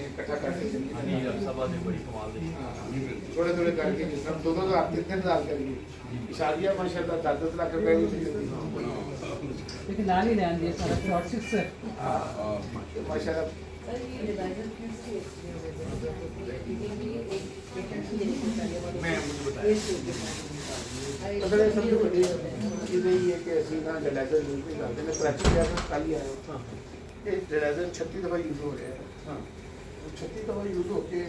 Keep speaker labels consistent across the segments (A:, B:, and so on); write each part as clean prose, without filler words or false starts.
A: इकट्ठा करके चलिए
B: सभा से बड़ी कमाल दी
A: थोड़े थोड़े करके जिस तरह 2-2 3 साल करिए शादियाँ माशाल्लाह 10-10 लाख रुपए की
C: लेकिन लाल ही ध्यान दिया सारा शॉर्ट सिक्सर
A: माशाल्लाह। अगर ये सबसे बड़ी चीज़ यही है कि ऐसी ना डिलाइजर यूज नहीं करते। मैं कराची गया था कल ही आया हूँ। ये डिलाइजर 36 दफ़ा यूज़ हो रहा है। 36 दफ़ा यूज़ होके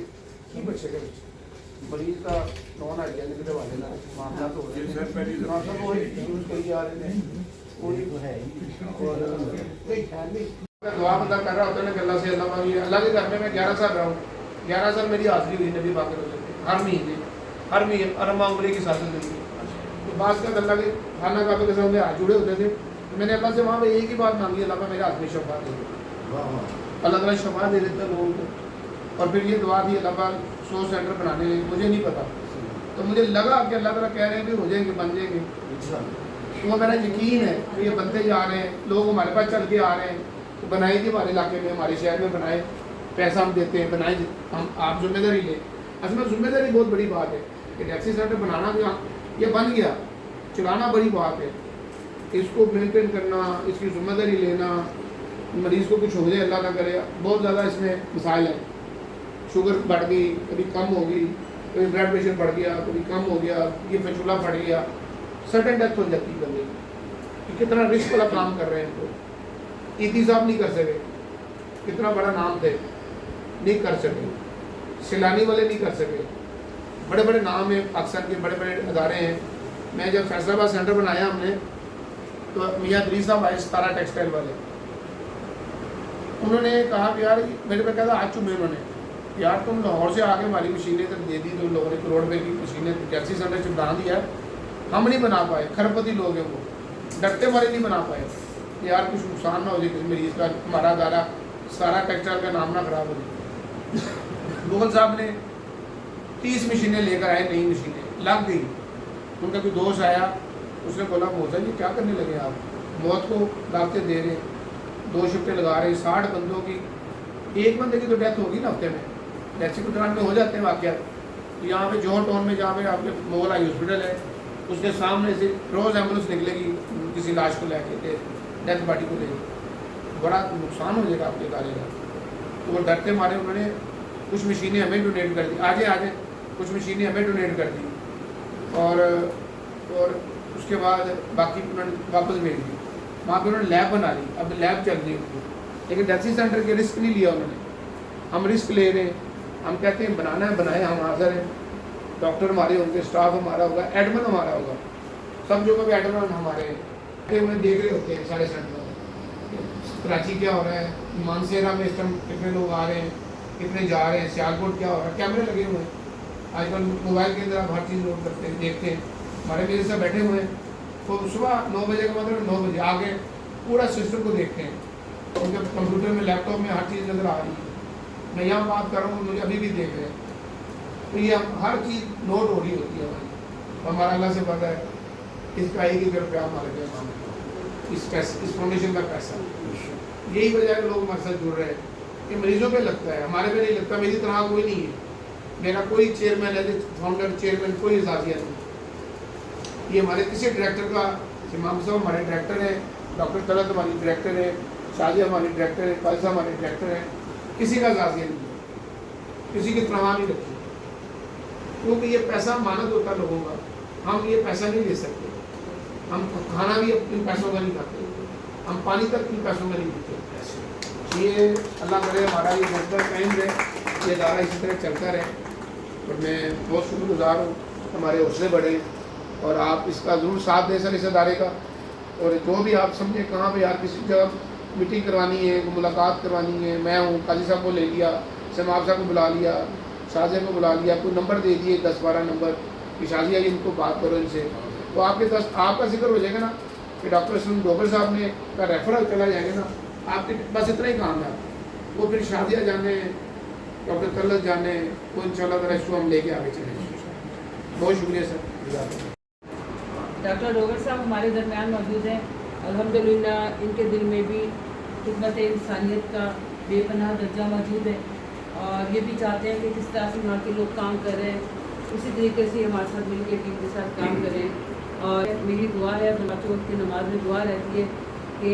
A: की बचेगा मरीज का नॉन हाइजीनिक के वाले ना मामला तो हो रहे हैं यूज़ करी जा रहे हैं कोई है और नहीं है नहीं दुआ बंदा कर रहा होता है ना कि अल्लाह से अल्लाह के घर में मैं 11 साल रहा हूँ। 11 साल मेरी हाजिरी हुई नबी पाक हर महीने अरमा उम्री की साथ हुई। तो बात का अल्लाह के खाना काबे के सामने हाथ जुड़े होते थे। तो मैंने अल्लाह से वहाँ पे एक ही बात मांगी, अल्लाह मेरे हाथ में शफा दे दे। अल्लाह ताला शफा दे देता लोगों को। और फिर ये दुआ थी अल्लाह पाक 100 सेंटर बनाने में, मुझे नहीं पता तो मुझे लगा कि अल्लाह ताला कह रहे हैं कि हो जाएंगे बन जाएंगे। तो वो मेरा यकीन है कि ये बनते जा रहे हैं, लोग हमारे पास चल के आ रहे हैं। तो बनाए थी हमारे इलाके में हमारे शहर में बनाए, पैसा हम देते हैं बनाए हम आप जिम्मेदारी लें। असल में जिम्मेदारी बहुत बड़ी बात है कि टैक्सी सेंटर बनाना भी ये बन गया, चलाना बड़ी बात है। इसको मेंटेन करना, इसकी जिम्मेदारी लेना, मरीज़ को कुछ हो जाए अल्लाह ना करे, बहुत ज़्यादा इसमें मिसाइल है। शुगर बढ़ गई, कभी कम हो गई, कभी ब्लड प्रेशर बढ़ गया, कभी कम हो गया, ये फचूला फट गया, सडन डेथ हो जाती है बंदे की। कितना रिस्क वाला काम कर रहे हैं। तो ईदी साहब नहीं कर सके, कितना बड़ा नाम थे, नहीं कर सके। सैलानी वाले नहीं कर सके। बड़े बड़े नाम हैं पाकिस्तान के, बड़े बड़े अदारे हैं। मैं जब फैसलाबाद सेंटर बनाया हमने तो मियाँ दरी साहब आए, 17 टेक्सटाइल वाले। उन्होंने कहा कि यार मेरे पे कहता आज चुमे उन्होंने यार तुम लाहौर से आके हमारी मशीनें तक दे दी, तो लोगों ने करोड़ रुपये की मशीनें टैक्सी सेंटर से बना दिया, हम नहीं बना पाए। खरबपति लोग हैं वो, डरते मारे नहीं बना पाए। यार कुछ नुकसान ना हो जाए किसी मरीज़ का, हमारा अदारा 17 टेक्सटाइल का नाम ना खराब हो जाए। मुगल साहब ने 30 मशीनें लेकर आए, नई मशीनें लग गई। उनका कोई दोस्त आया, उसने बोला मोहता जी क्या करने लगे आप, मौत को दावतें दे रहे, 2 शिफ्टें लगा रहे, 60 बंदों की, एक बंदे की तो डेथ होगी ना हफ्ते में, टैक्सी के दौरान में हो जाते हैं वाक़या। यहाँ पे जोहर टाउन में जहाँ पे आपके मोगल आई हॉस्पिटल है, उसके सामने से रोज़ एम्बुलेंस निकलेगी किसी लाश को लेके, डेथ बॉडी को लेके, बड़ा नुकसान हो जाएगा आपके इदारे का। तो वो डरते मारे उन्होंने कुछ मशीनें हमें डोनेट कर दी, आजे कुछ मशीनें हमें डोनेट कर दी, और उसके बाद बाकी उन्होंने वापस भेज दी। वहाँ पे उन्होंने लैब बना ली, अब लैब चल रही है उनको, लेकिन टैक्सी सेंटर के रिस्क नहीं लिया उन्होंने। हम रिस्क ले रहे हैं, हम कहते हैं बनाना है बनाए, हम हाजिर हैं। डॉक्टर हमारे होंगे, स्टाफ हमारा होगा, एडमिन हमारा होगा, सब जगह पे एडमिन हमारे हैं। देख रहे होते हैं सारे सेंटर कराची क्या हो रहा है, मानसेरा में इस टाइम कितने लोग आ रहे हैं, कितने जा रहे हैं, सियालकोट क्या हो रहा है, कैमरे लगे हुए हैं। आजकल मोबाइल के अंदर आप हर चीज़ नोट करते हैं, देखते हैं। हमारे मेरे से बैठे हुए हैं, तो सुबह 9 बजे का मतलब 9 बजे आगे पूरा सिस्टम को देखते हैं। उनके कंप्यूटर में, लैपटॉप में हर चीज़ नज़र आ रही है। मैं यहाँ बात कर रहा हूँ, मुझे अभी भी देख रहे हैं। तो ये हर चीज़ नोट हो रही होती है हमारी। हमारा अल्लाह से पता है इसका एक ही रुपया हमारे पे इस फाउंडेशन का पैसा। यही वजह है लोग हमारे साथ जुड़ रहे हैं। ये मरीजों पे लगता है, हमारे पे नहीं लगता। मेरी तरह कोई नहीं है, मेरा कोई चेयरमैन है, फाउंडर चेयरमैन कोई एजाजिया नहीं। ये हमारे किसी डायरेक्टर का, इमाम साहब हमारे डायरेक्टर हैं, डॉक्टर तलत हमारी डायरेक्टर है, शाजिया हमारी डायरेक्टर है, फायजा हमारे डायरेक्टर हैं। किसी का एजाजिया नहीं है, किसी की तनख्वाह नहीं रखी, क्योंकि ये पैसा मानद होता लोगों का। हम ये पैसा नहीं ले सकते, हम खाना भी इन पैसों का नहीं खाते, हम पानी तक इन पैसों का नहीं पीते। ये अल्लाह करे हमारा ये जज्बा कायम रहे, ये इदारा इसी तरह चलता रहे। और मैं बहुत शुक्रगुजार हूँ, हमारे हौसले बढ़े और आप इसका ज़रूर साथ दें सर इस इदारे का। और जो भी आप समझें कहाँ पे यार किसी जगह मीटिंग करवानी है, मुलाकात करवानी है, मैं हूँ, काजी साहब को ले लिया, समाब साहब को बुला लिया, शाजिया को बुला लिया, कोई नंबर दे दिए 10-12 नंबर कि शाजिया इनको बात करो इनसे, तो आपके 10 आपका जिक्र हो जाएगा ना कि डॉक्टर सुन डोगर साहब ने का रेफरल चला जाएगा ना, आपके बस इतना ही काम है। वो फिर शाजिया जाने, डॉक्टर तलत जाने, वो इंशाल्लाह ताला इसको हम लेके आगे चलेंगे। बहुत शुक्रिया सर।
C: डॉक्टर डोगर साहब हमारे दरमियान मौजूद हैं। अल्हम्दुलिल्लाह इनके दिल में भी खिदमत इंसानियत का बेपनाह दर्जा मौजूद है और ये भी चाहते हैं कि किस तरह से यहाँ के लोग काम कर रहे हैं उसी तरीके से हमारे साथ मिलकर टीम के साथ काम करें। और मेरी दुआ है, बच्चों की नमाज में दुआ रहती है कि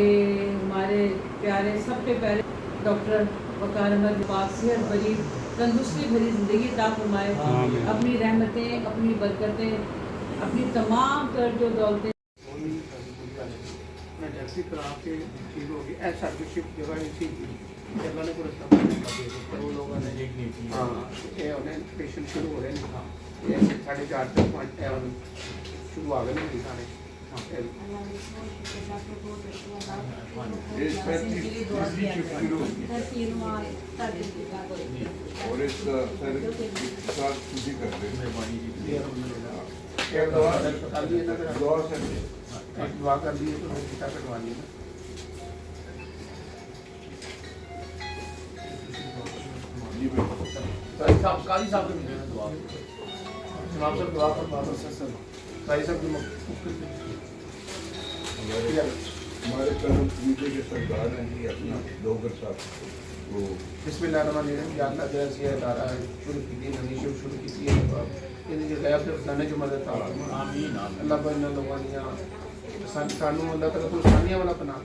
C: हमारे प्यारे सबके प्यारे डॉक्टर वकार अहमद पाक सेहत भरी तंदुरुस्ती भरी ज़िंदगी अता फरमाए, अपनी रहमतें, अपनी बरकतें, अपनी तमाम तर जो दौलतें
A: मैं टैक्सी करा के ठीक होगी ऐसा शिफ्ट जगह नहीं थी जगह ने को रस्ता तो वो लोगों ने
B: एक नहीं थी।
A: हाँ ये उन्हें पेशेंट शुरू हो रहे हैं ये 4:30 तक शुरू आ गए नहीं दिखाने
D: और इसका सर साथ खुद ही करते हैं।
B: मेहरबानी जी।
A: एक दवा अस्पताल भी है ना
D: दुआ सर
A: एक दुआ कर दी है तो टिका कटवा ली ना
D: जी बिल्कुल।
A: काजी साहब के मिले हैं दुआ जनाब साहब दुआ पर बाबा सर काजी साहब की
D: हमारे कर्म नीचे के सरदार हैं जी अपना डोगर साहब वो
A: बिस्मिल्लाहिर्रहमानिर्रहीम या अल्लाह जैसी है दारा शुरू की थी नई शुरू की थी ये जो गया फिर फलाने जो मदद था
B: आमीन
A: अल्लाह पर इन लोगों ने सानू अल्लाह तक तो सानिया वाला बना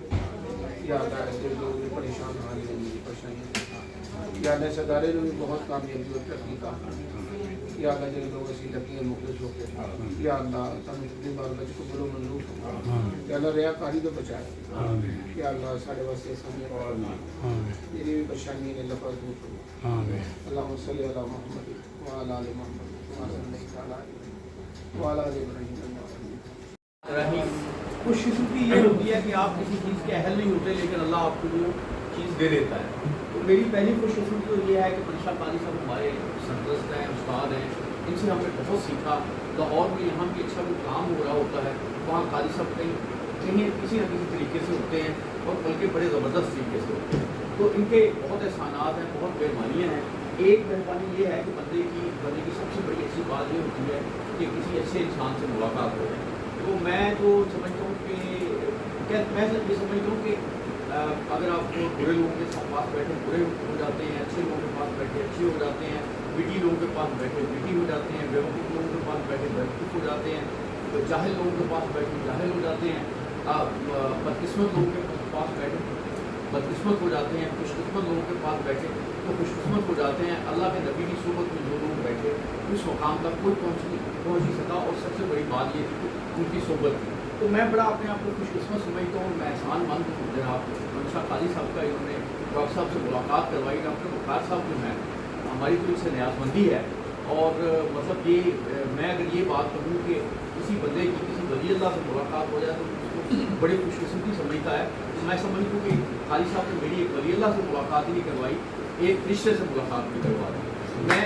A: या अल्लाह ऐसे लोग परेशान हाल जिंदगी परेशानी या अल्लाह सदारे जो भी बहुत कामयाबी और तरक्की का या अल्लाह जो लोग ऐसी लगी हैं मुखलिस होकर या अल्लाह सानू अपनी बाल बच्चे को बड़ो मंजूर या अल्लाह रियाकारी तो बचाए या अल्लाह साढ़े वास्ते सामने मेरी भी परेशानी है अल्लाह पर दूर करो अल्लाह सल्ली अला मुहम्मद व अला आलि मुहम्मद कमा सल्लैता अला इब्राहीम व अला आलि इब्राहीम
B: रही खुशकिस्मती ये होती है कि आप किसी चीज़ के अहल नहीं होते लेकिन अल्लाह आपको वो चीज़ दे देता है। तो मेरी पहली खुशकिस्मती तो ये है कि मंशा काजी साहब हमारे सरदस्त हैं, उस्ताद हैं, इनसे हमने बहुत सीखा। लाहौर में यहाँ भी अच्छा कोई काम हो रहा होता है वहाँ काजी साहब कहीं किसी न किसी तरीके से होते हैं और बल्कि बड़े ज़बरदस्त तरीके से होते हैं। तो इनके बहुत एहसानात हैं, बहुत मेहरबानियाँ हैं। एक मेहरबानी ये है कि बंदे की सबसे बड़ी अच्छी बात ये होती है कि किसी अच्छे इंसान से मुलाकात हो जाए। तो मैं तो समझता हूँ कि मैं ये समझता हूँ कि अगर आप बुरे लोगों के साथ पास बैठे बुरे हो जाते हैं, अच्छे लोगों के पास बैठे अच्छे हो जाते हैं, विटी लोगों के पास बैठे विटी हो जाते हैं, बेवकूफ़ लोगों के पास बैठे बेवकूफ़ हो जाते हैं, तो जाहिल लोगों के पास बैठे जाहिल हो जाते हैं, बदकिस्मत लोगों के पास बैठे बदकिस्मत हो जाते हैं, खुशकिस्मत लोगों के पास बैठे तो खुशकिस्मत हो जाते हैं। अल्लाह के नबी की सोबत में जो लोग बैठे उस मुकाम तक कोई पहुँच नहीं सका और सबसे बड़ी बात ये थी कि उनकी सोबत थी। तो मैं बड़ा अपने आप को खुशकिस्मत समझता हूँ। मैं एहसान मंद हूँ जनाब मंशा काजी साहब का इन्होंने डॉक्टर साहब से मुलाकात करवाई। डॉक्टर वकार साहब जो हैं हमारी तो इससे न्याजमंदी है और मतलब ये मैं अगर ये बात कहूँ कि किसी बंदे की किसी वली अल्लाह से मुलाकात हो जाए तो उसको बड़ी खुशकिस्मती समझता है। तो मैं समझता हूँ कि काजी साहब ने मेरी एक वली अल्लाह से मुलाकात ही नहीं करवाई, एक रिश्ते से मुलाकात भी करवा दी। मैं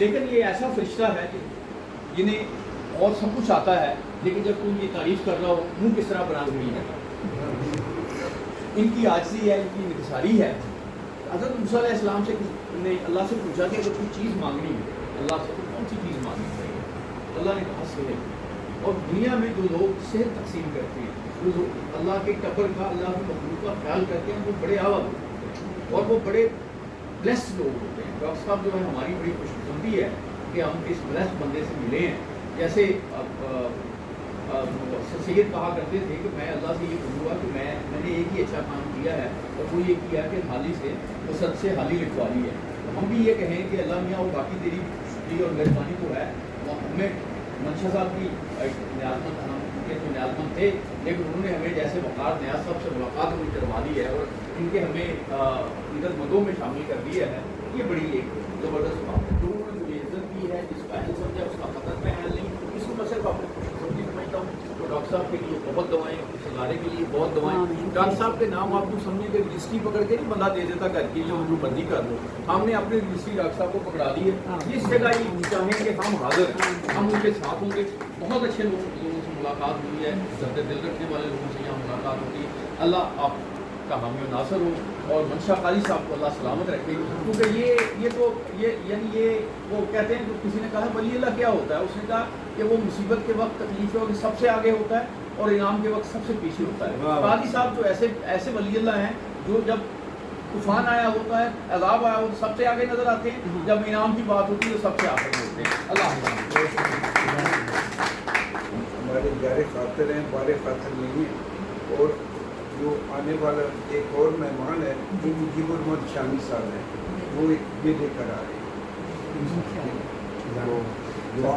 B: लेकिन ये ऐसा फरिश्ता है कि जिन्हें और सब कुछ आता है लेकिन जब तुम ये तारीफ़ कर रहा हो मुँह किस तरह बना हुई है। इनकी आजिज़ी है, इनकी इंतसारी है। हज़रत मूसा अलैहिस्सलाम से ने अल्लाह से पूछा कि अगर कोई चीज़ मांगनी है अल्लाह से तो कौन सी चीज़ मांगनी चाहिए? अल्लाह ने कहा सेहत। और दुनिया में जो लोग सेहत तकसीम करते हैं जो अल्लाह के टबर का अल्लाह की मखलूक का ख्याल करते हैं वो बड़े आवा होते हैं और वो बड़े ब्लेस्ड लोग होते हैं। डॉक्टर साहब जो है हमारी बड़ी खुशकिस्मती है कि हम इस ब्लेस्ड बंदे से मिले हैं। जैसे सैयद कहा करते थे कि मैं अल्लाह से ये कहूँगा कि मैंने एक ही अच्छा काम किया है और वो ये किया कि हाली से वो सद से हाली लिखवा ली है। तो हम भी ये कहें कि अल्लाह मियाँ और बाकी तेरी शुक्रिया और मेहरबानी तो है। वो हमें मंशा साहब की न्याजमंद हम उनके तो न्याजमंद थे लेकिन उन्होंने हमें जैसे वकार न्याज साहब से मुलाकात हमें करवा दी है और इनके हमें इज्जतमंदों में शामिल कर दिया है। ये बड़ी एक ज़बरदस्त बात है। जो उन्होंने मुझे इज्जत की है जिसका अहल समझा उसका खतर में अहल नहीं, इसको मैं सिर्फ अपने खुशकिस्मती समझता हूँ। तो डॉक्टर साहब के लिए बहुत दवाएँ, उस अदारे के लिए बहुत दवाएँ। डॉक्टर साहब के नाम आप लोग समझिए कि रजिस्ट्री पकड़ के नहीं बंदा दे देता घर की जो मर्जी कर दो। हमने अपनी रजिस्ट्री डॉक्टर साहब को पकड़ा दी है। इस जगह ये चाहें कि हम हाजिर हम उनके साथ होंगे। बहुत अच्छे लोगों से मुलाकात हुई है, दर्द दिल रखने वाले लोगों से यहाँ मुलाकात होती है। अल्लाह आप का हामी नासर हो और मंशा काजी साहब को अल्लाह सलामत रखे। क्योंकि ये वो कहते हैं तो किसी ने कहा वली अल्लाह क्या होता है, उसने कहा कि वो मुसीबत के वक्त तकलीफ़ों के सबसे आगे होता है और इनाम के वक्त सबसे पीछे होता है। काजी साहब जो ऐसे वली अल्लाह हैं जो जब तूफान आया होता है, अजाब आया होता है, सबसे आगे नजर आते हैं, जब इनाम की बात होती है तो सबसे आगे होते हैं। अल्लाह हाफ़िज़।
D: हमारे प्यारे खातिर हैं, बारे खातिर नहीं है। और जो आने वाला एक और मेहमान है जो मुजीबुर रहमान शामी साहब है, वो ये लेकर आ रहे हैं। तो दुआ